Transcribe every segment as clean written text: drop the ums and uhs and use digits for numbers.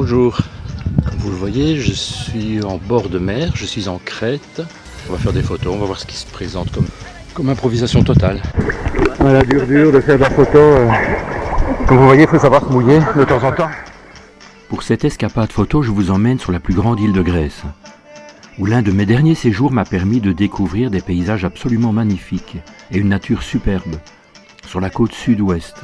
Bonjour, comme vous le voyez, je suis en bord de mer, je suis en Crète. On va faire des photos, on va voir ce qui se présente comme improvisation totale. Voilà, dur de faire de la photo. Comme vous voyez, il faut savoir se mouiller de temps en temps. Pour cette escapade photo, je vous emmène sur la plus grande île de Grèce, où l'un de mes derniers séjours m'a permis de découvrir des paysages absolument magnifiques et une nature superbe, sur la côte sud-ouest.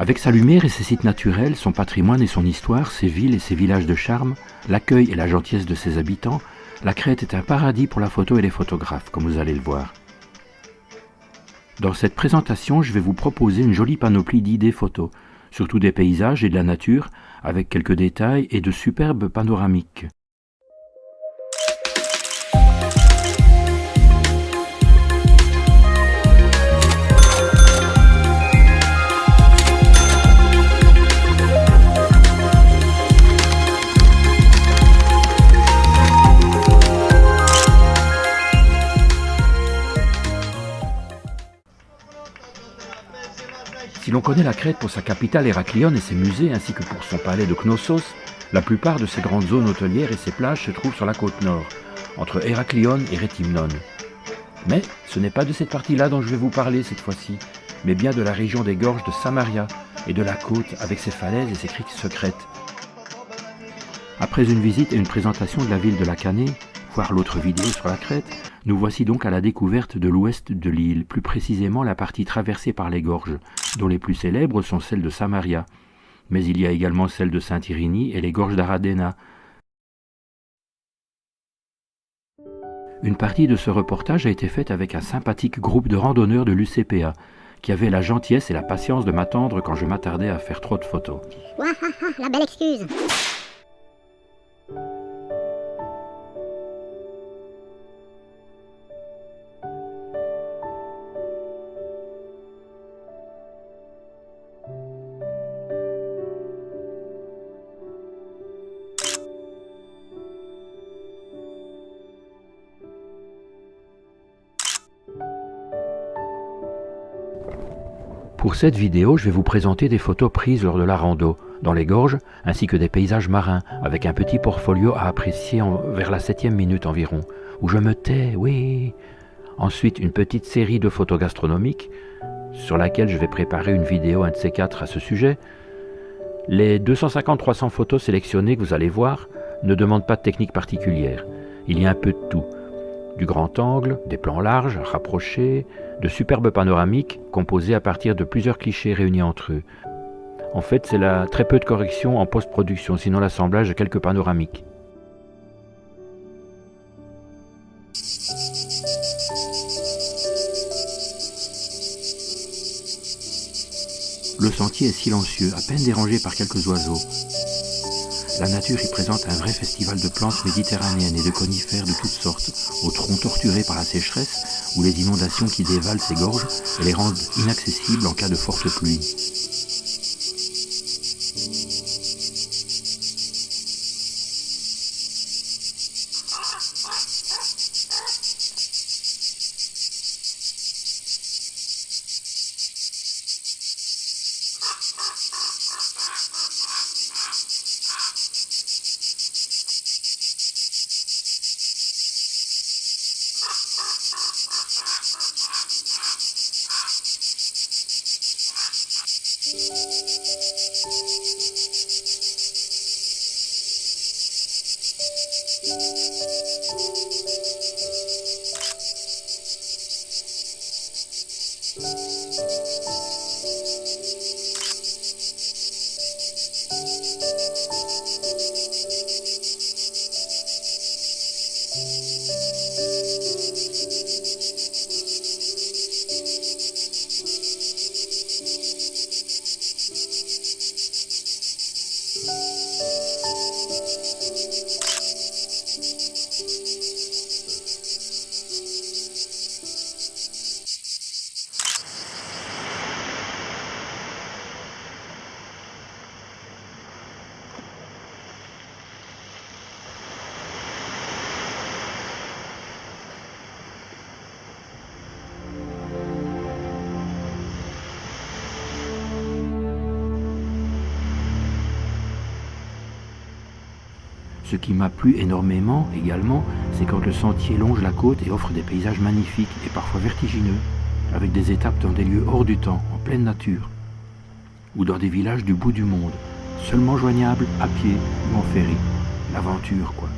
Avec sa lumière et ses sites naturels, son patrimoine et son histoire, ses villes et ses villages de charme, l'accueil et la gentillesse de ses habitants, la Crète est un paradis pour la photo et les photographes, comme vous allez le voir. Dans cette présentation, je vais vous proposer une jolie panoplie d'idées photos, surtout des paysages et de la nature, avec quelques détails et de superbes panoramiques. Si l'on connaît la Crète pour sa capitale Héraclione et ses musées, ainsi que pour son palais de Knossos, la plupart de ses grandes zones hôtelières et ses plages se trouvent sur la côte nord, entre Héraclione et Réthymnon. Mais ce n'est pas de cette partie-là dont je vais vous parler cette fois-ci, mais bien de la région des gorges de Samaria et de la côte avec ses falaises et ses criques secrètes. Après une visite et une présentation de la ville de Lacanée, voir l'autre vidéo sur la Crète, nous voici donc à la découverte de l'ouest de l'île, plus précisément la partie traversée par les gorges, dont les plus célèbres sont celles de Samaria, mais il y a également celles de Saint-Irénie et les gorges d'Aradéna. Une partie de ce reportage a été faite avec un sympathique groupe de randonneurs de l'UCPA, qui avait la gentillesse et la patience de m'attendre quand je m'attardais à faire trop de photos. Ouahaha, la belle excuse. Pour cette vidéo, je vais vous présenter des photos prises lors de la rando, dans les gorges, ainsi que des paysages marins, avec un petit portfolio à apprécier vers la 7e minute environ, où je me tais, oui. Ensuite, une petite série de photos gastronomiques, sur laquelle je vais préparer une vidéo, un de ces quatre, à ce sujet. Les 250-300 photos sélectionnées que vous allez voir ne demandent pas de technique particulière. Il y a un peu de tout. Du grand angle, des plans larges, rapprochés, de superbes panoramiques composés à partir de plusieurs clichés réunis entre eux. En fait, c'est là très peu de corrections en post-production, sinon l'assemblage de quelques panoramiques. Le sentier est silencieux, à peine dérangé par quelques oiseaux. La nature y présente un vrai festival de plantes méditerranéennes et de conifères de toutes sortes, aux troncs torturés par la sécheresse ou les inondations qui dévalent ces gorges et les rendent inaccessibles en cas de forte pluie. Ce qui m'a plu énormément également, c'est quand le sentier longe la côte et offre des paysages magnifiques et parfois vertigineux, avec des étapes dans des lieux hors du temps, en pleine nature, ou dans des villages du bout du monde, seulement joignables à pied ou en ferry. L'aventure, quoi.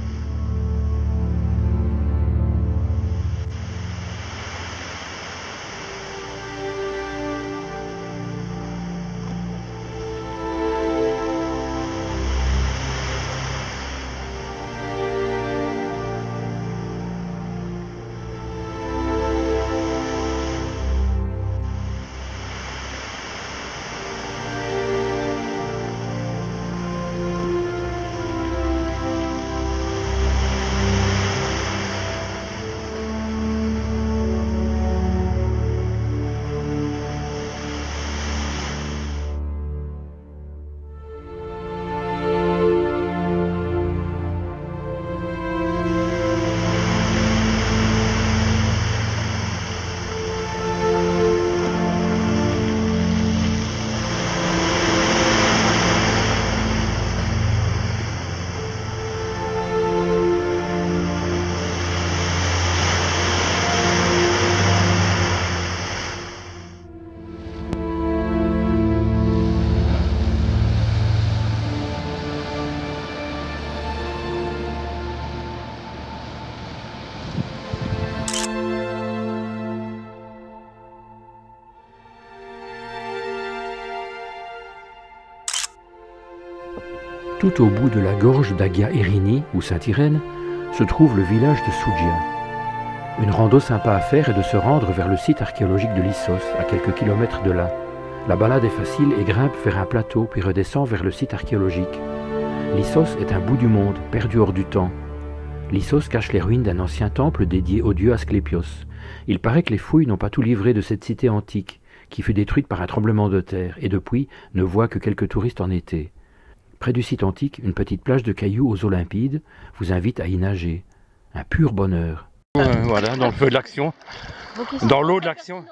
Tout au bout de la gorge d'Agia Irini, ou Saint-Irène, se trouve le village de Sougia. Une rando sympa à faire est de se rendre vers le site archéologique de Lissos, à quelques kilomètres de là. La balade est facile et grimpe vers un plateau, puis redescend vers le site archéologique. Lissos est un bout du monde, perdu hors du temps. Lissos cache les ruines d'un ancien temple dédié au dieu Asclépios. Il paraît que les fouilles n'ont pas tout livré de cette cité antique, qui fut détruite par un tremblement de terre, et depuis ne voit que quelques touristes en été. Près du site antique, une petite plage de cailloux aux eaux limpides vous invite à y nager. Un pur bonheur. Voilà, dans le feu de l'action, dans l'eau de l'action.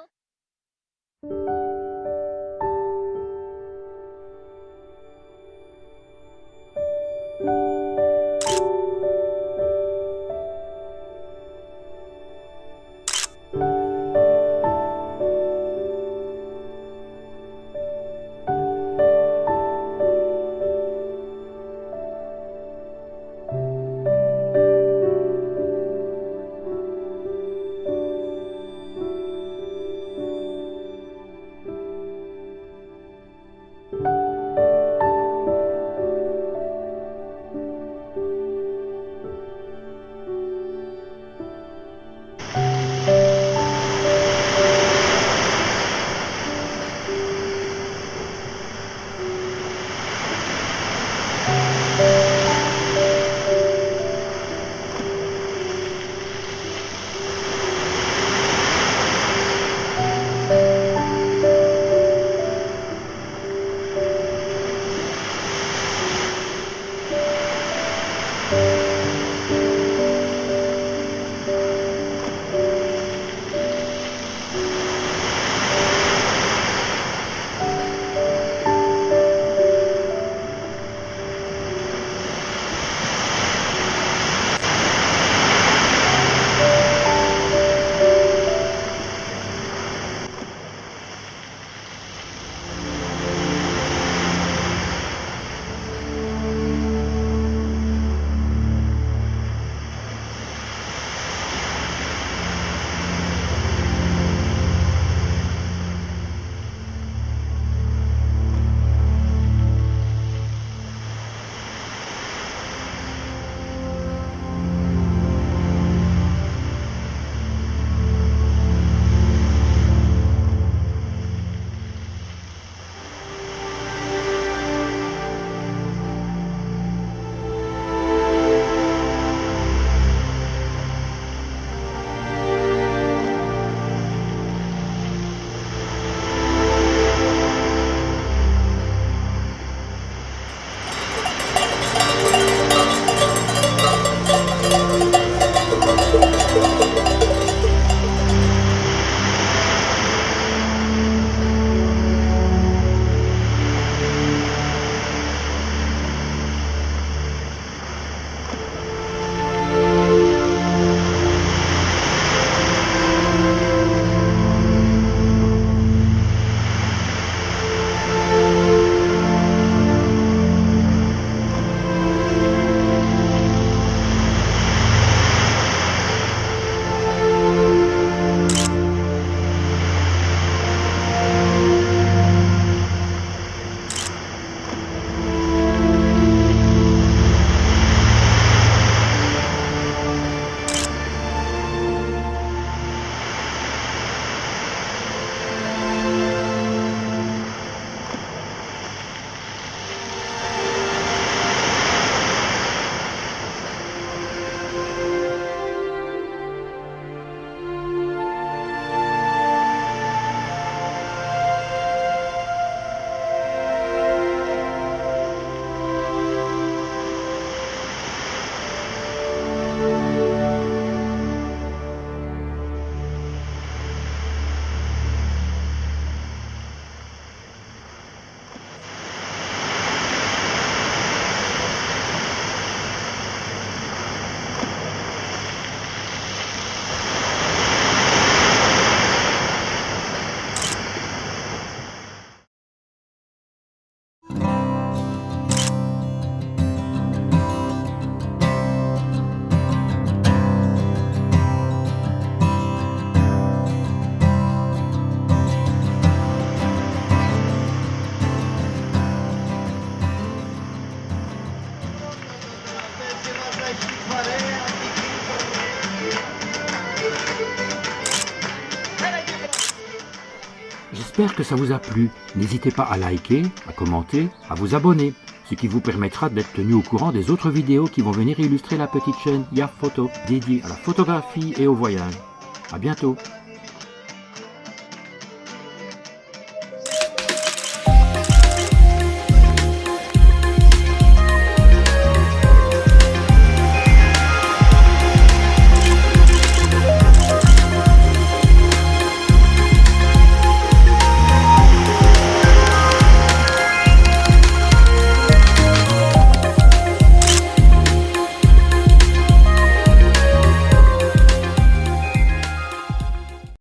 J'espère que ça vous a plu. N'hésitez pas à liker, à commenter, à vous abonner, ce qui vous permettra d'être tenu au courant des autres vidéos qui vont venir illustrer la petite chaîne YA Photo, dédiée à la photographie et au voyage. À bientôt.